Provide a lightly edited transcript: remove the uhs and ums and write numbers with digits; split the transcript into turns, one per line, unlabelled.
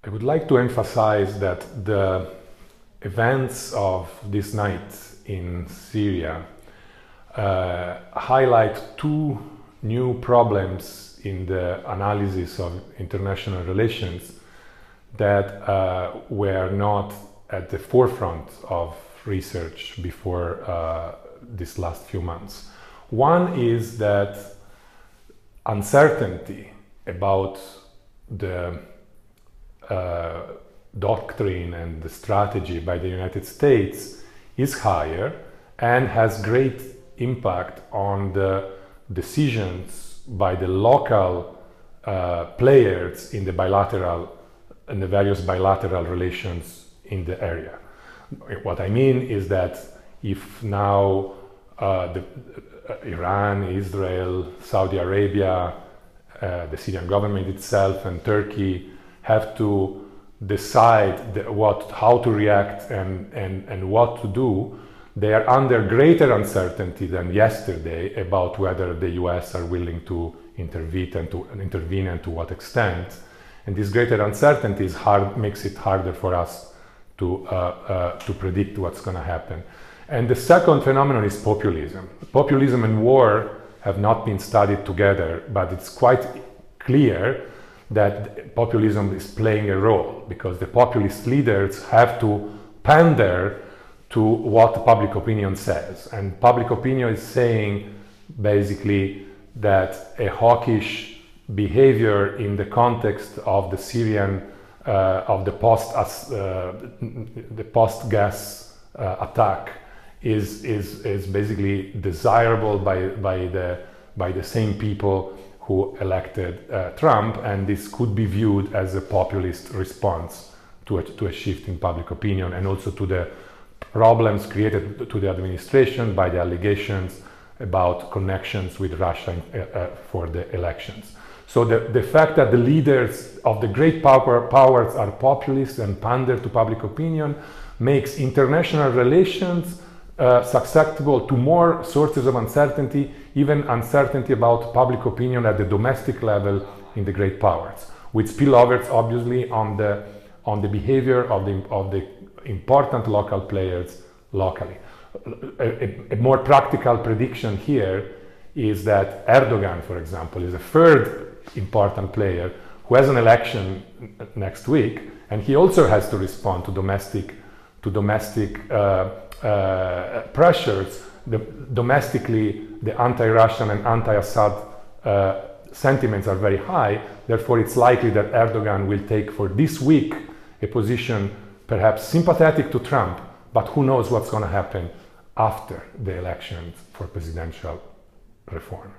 I would like to emphasize that the events of this night in Syria highlight two new problems in the analysis of international relations that were not at the forefront of research before these last few months. One is that uncertainty about the doctrine and the strategy by the United States is higher and has great impact on the decisions by the local players in the various bilateral relations in the area. What I mean is that if now Iran, Israel, Saudi Arabia, the Syrian government itself and Turkey have to decide how to react and what to do, they are under greater uncertainty than yesterday about whether the US are willing to intervene and to what extent. And this greater uncertainty makes it harder for us to predict what's going to happen. And the second phenomenon is populism. Populism and war have not been studied together, but it's quite clear that populism is playing a role because the populist leaders have to pander to what public opinion says. And public opinion is saying basically that a hawkish behavior in the context of the Syrian, of the post-gas attack is basically desirable by the same people who elected Trump, and this could be viewed as a populist response to a shift in public opinion and also to the problems created to the administration by the allegations about connections with Russia for the elections. So the fact that the leaders of the great powers are populist and pander to public opinion makes international relations susceptible to more sources of uncertainty, even uncertainty about public opinion at the domestic level in the great powers, with spillovers obviously on the behavior of the important local players locally. A more practical prediction here is that Erdogan, for example, is a third important player who has an election next week, and he also has to respond to domestic pressures. Domestically, the anti-Russian and anti-Assad sentiments are very high. Therefore, it's likely that Erdogan will take for this week a position perhaps sympathetic to Trump, but who knows what's going to happen after the elections for presidential reform.